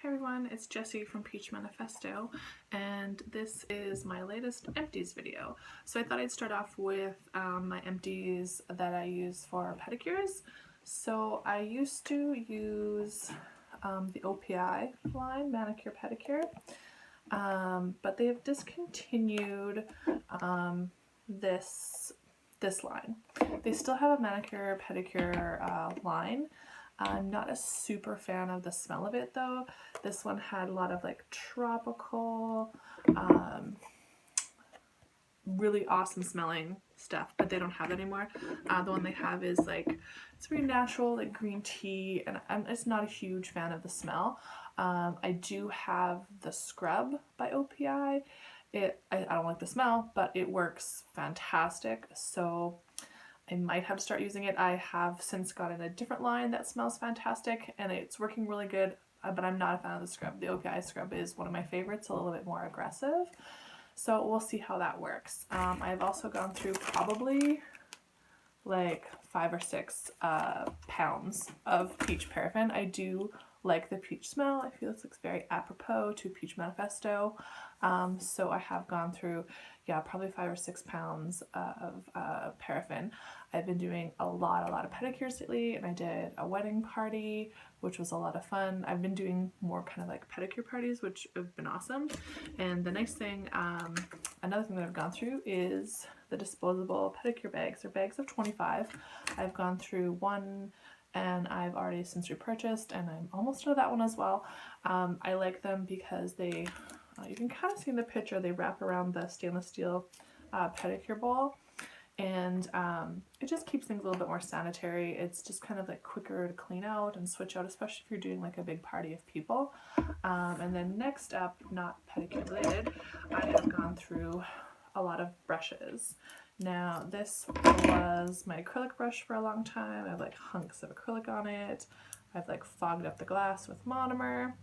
Hey everyone, it's Jessie from Peach Manifesto, and this is my latest empties video. So I thought I'd start off with my empties that I use for pedicures. So I used to use the OPI line, manicure pedicure, but they have discontinued this line. They still have a manicure pedicure line. I'm not a super fan of the smell of it though. This one had a lot of like tropical, really awesome smelling stuff, but they don't have that anymore. The one they have is like, it's very natural, like green tea, and I'm just not a huge fan of the smell. I do have the scrub by OPI. I don't like the smell, but it works fantastic. So I might have to start using it. I have since gotten a different line that smells fantastic and it's working really good, but I'm not a fan of the scrub. The OPI scrub is one of my favorites, a little bit more aggressive. So we'll see how that works. I've also gone through probably like 5 or 6 pounds of peach paraffin. I do like the peach smell. I feel this looks very apropos to Peach Manifesto. So I have gone through, yeah, probably 5 or 6 pounds of paraffin. I've been doing a lot of pedicures lately, and I did a wedding party, which was a lot of fun. I've been doing more kind of like pedicure parties, which have been awesome. And the nice thing, another thing that I've gone through is the disposable pedicure bags. They're bags of 25. I've gone through one and I've already since repurchased, and I'm almost out of that one as well. I like them because they, you can kind of see in the picture, they wrap around the stainless steel pedicure bowl, and it just keeps things a little bit more sanitary. It's just kind of like quicker to clean out and switch out, especially if you're doing like a big party of people. And then next up, not pedicure related, I have gone through a lot of brushes. Now this was my acrylic brush for a long time. I have like hunks of acrylic on it. I've like fogged up the glass with monomer,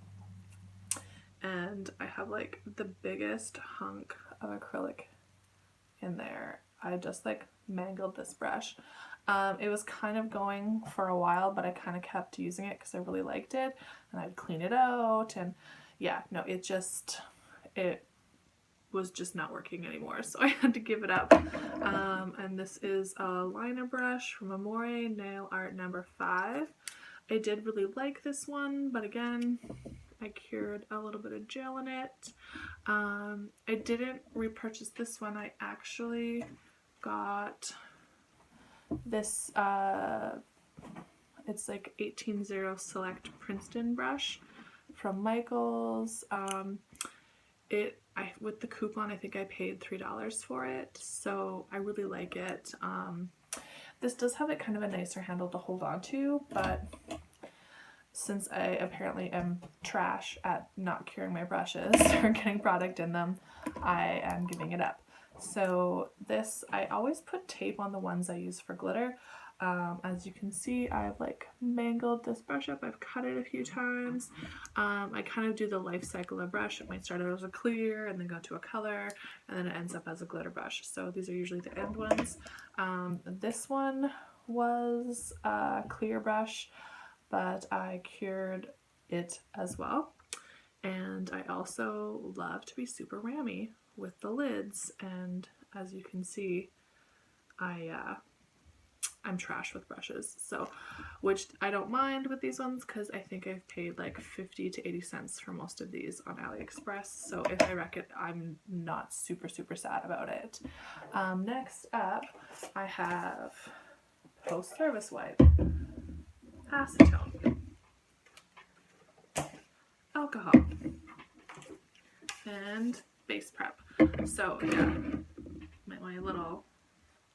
and I have like the biggest hunk of acrylic in there. I just like mangled this brush. It was kind of going for a while, but I kind of kept using it because I really liked it, and I'd clean it out, and yeah, no, it was just not working anymore, so I had to give it up. And this is a liner brush from Amore Nail Art number 5. I did really like this one, but again, I cured a little bit of gel in it. I didn't repurchase this one. I actually got this, it's like 180 Select Princeton brush from Michaels. With the coupon, I think I paid $3 for it, so I really like it. This does have kind of a nicer handle to hold on to, but since I apparently am trash at not curing my brushes or getting product in them, I am giving it up. So this, I always put tape on the ones I use for glitter. As you can see, I've like mangled this brush up. I've cut it a few times. I kind of do the life cycle of brush. It might start out as a clear and then go to a color, and then it ends up as a glitter brush. So these are usually the end ones. This one was a clear brush, but I cured it as well. And I also love to be super rammy with the lids, and as you can see, I'm trash with brushes, so, which I don't mind with these ones because I think I've paid like 50 to 80 cents for most of these on AliExpress, so if I wreck it, I'm not super sad about it. Next up, I have post-service wipe, acetone, alcohol, and base prep. So yeah, my little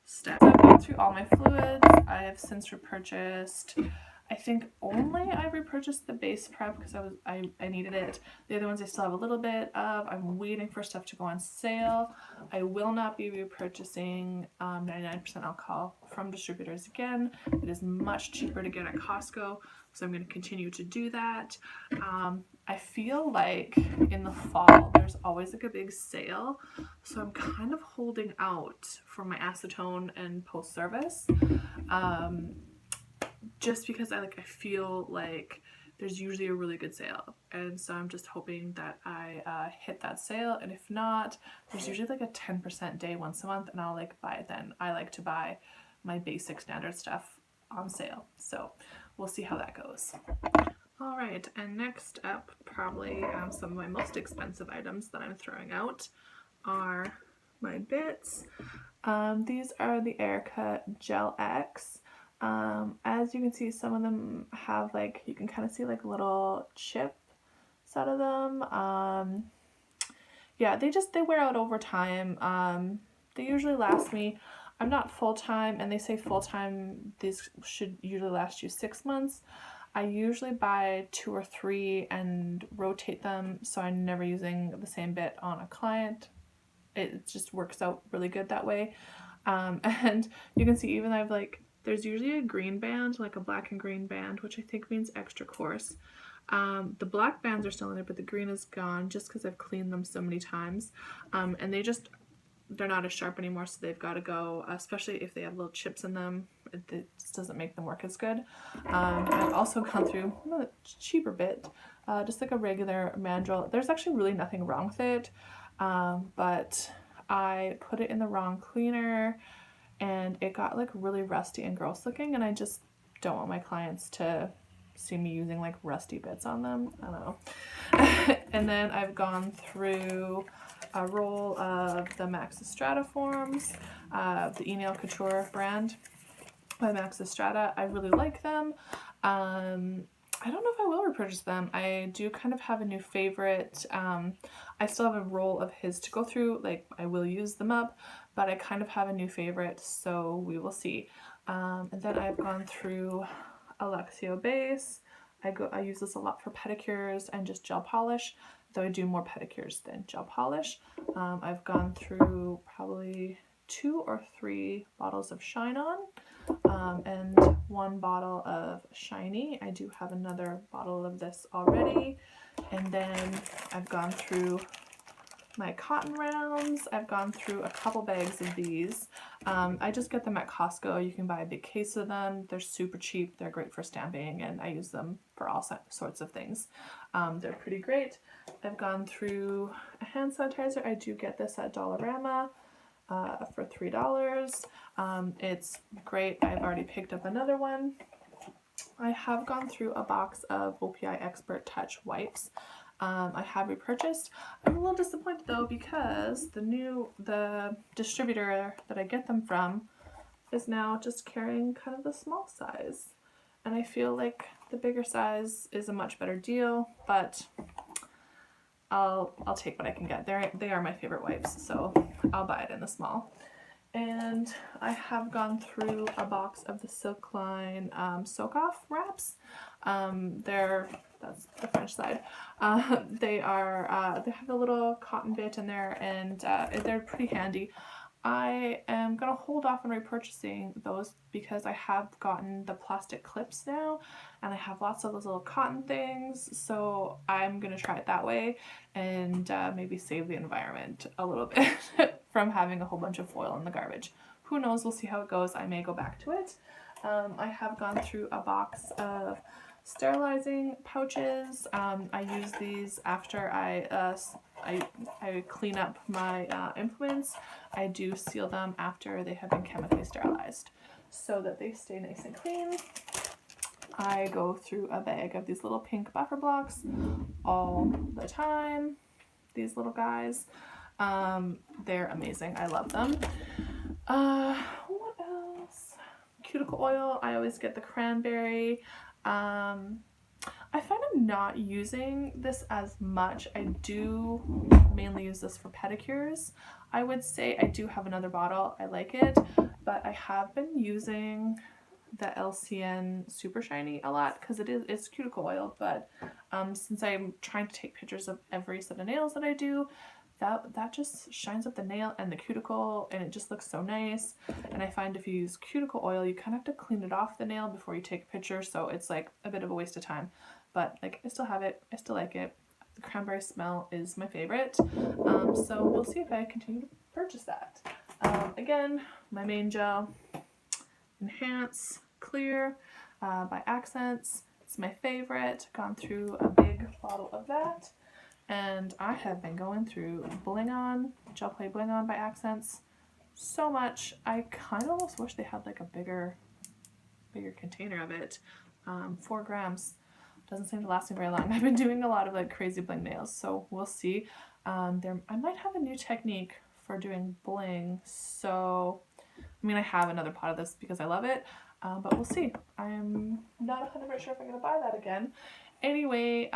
step. So I've gone through all my fluids. I have since repurchased, I think only I repurchased the base prep because I needed it. The other ones I still have a little bit of. I'm waiting for stuff to go on sale. I will not be repurchasing 99% alcohol from distributors again. It is much cheaper to get at Costco, so I'm going to continue to do that. I feel like in the fall there's always like a big sale, so I'm kind of holding out for my acetone and post-service, just because I feel like there's usually a really good sale. And so I'm just hoping that I hit that sale. And if not, there's usually like a 10% day once a month, and I'll like buy it then. I like to buy my basic standard stuff on sale. So we'll see how that goes. All right, and next up, probably some of my most expensive items that I'm throwing out are my bits. These are the Erica Gel X. As you can see, some of them have like, you can kind of see like little chips out of them. Yeah, they wear out over time. They usually last me, I'm not full-time, and they say full-time, these should usually last you 6 months. I usually buy 2 or 3 and rotate them, so I'm never using the same bit on a client. It just works out really good that way. And you can see even I've like, there's usually a green band, like a black and green band, which I think means extra coarse. The black bands are still in there, but the green is gone just because I've cleaned them so many times. And they're not as sharp anymore, so they've got to go, especially if they have little chips in them. It just doesn't make them work as good. I've also gone through a cheaper bit, just like a regular mandrel. There's actually really nothing wrong with it, but I put it in the wrong cleaner and it got like really rusty and gross looking, and I just don't want my clients to see me using like rusty bits on them. I don't know. And then I've gone through a roll of the Maxis Strata forms, the Enel Couture brand by Maxis Strata. I really like them. I don't know if I will repurchase them. I do kind of have a new favorite. I still have a roll of his to go through. Like, I will use them up, but I kind of have a new favorite, so we will see. And then I've gone through Alexio Base. I use this a lot for pedicures and just gel polish, though I do more pedicures than gel polish. I've gone through probably 2 or 3 bottles of Shine On, and 1 bottle of Shiny. I do have another bottle of this already. And then I've gone through my cotton rounds. I've gone through a couple bags of these. I just get them at Costco. You can buy a big case of them. They're super cheap. They're great for stamping, and I use them for all sorts of things. They're pretty great. I've gone through a hand sanitizer. I do get this at Dollarama for $3. It's great. I've already picked up another one. I have gone through a box of OPI Expert Touch wipes. I have repurchased. I'm a little disappointed though, because the distributor that I get them from is now just carrying kind of the small size, and I feel like the bigger size is a much better deal, but I'll take what I can get. They are my favorite wipes, so I'll buy it in the small. And I have gone through a box of the Silk Line Soak Off wraps. That's the French side. They have a little cotton bit in there, and they're pretty handy. I am going to hold off on repurchasing those because I have gotten the plastic clips now, and I have lots of those little cotton things, so I'm going to try it that way and maybe save the environment a little bit from having a whole bunch of foil in the garbage. Who knows? We'll see how it goes. I may go back to it. I have gone through a box of sterilizing pouches. I use these after I clean up my implements. I do seal them after they have been chemically sterilized so that they stay nice and clean. I go through a bag of these little pink buffer blocks all the time. These little guys. They're amazing. I love them. What else? Cuticle oil. I always get the cranberry. I find I'm not using this as much. I do mainly use this for pedicures. I would say I do have another bottle. I like it, but I have been using the LCN Super Shiny a lot because it's cuticle oil, but since I'm trying to take pictures of every set of nails that I do, that just shines up the nail and the cuticle, and it just looks so nice. And I find if you use cuticle oil, you kind of have to clean it off the nail before you take a picture, so it's like a bit of a waste of time. But like, I still have it. I still like it. The cranberry smell is my favorite. So we'll see if I continue to purchase that. Again, my main gel, Enhance Clear by Accents. It's is my favorite. Gone through a big bottle of that. And I have been going through Bling On, Gel Play Bling On by Accents so much. I kind of almost wish they had like a bigger container of it. 4 grams. Doesn't seem to last me very long. I've been doing a lot of like crazy bling nails, so we'll see. I might have a new technique for doing bling, so I mean I have another pot of this because I love it, but we'll see. I'm not 100% sure if I'm gonna buy that again. Anyway,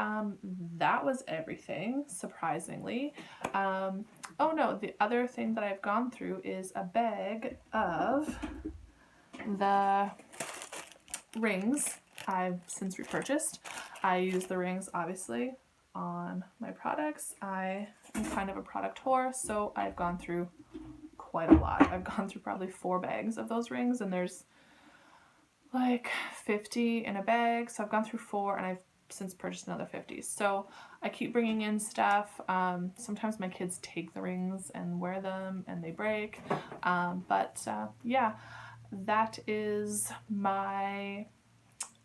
that was everything, surprisingly. Oh no, the other thing that I've gone through is a bag of the rings I've since repurchased. I use the rings obviously on my products. I am kind of a product whore, so I've gone through quite a lot. I've gone through probably 4 bags of those rings, and there's like 50 in a bag, so I've gone through 4 and I've since purchased another 50. So I keep bringing in stuff. Sometimes my kids take the rings and wear them and they break, but yeah, that is my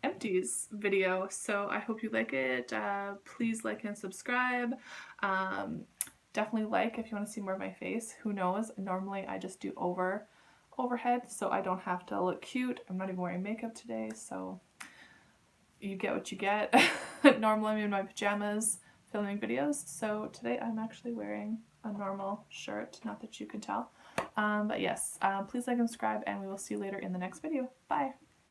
empties video, so I hope you like it. Please like and subscribe. Definitely like if you want to see more of my face. Who knows, normally I just do overhead so I don't have to look cute. I'm not even wearing makeup today, so you get what you get. Normally I'm in my pajamas filming videos, so today I'm actually wearing a normal shirt, not that you can tell. But yes, please like and subscribe, and we will see you later in the next video. Bye!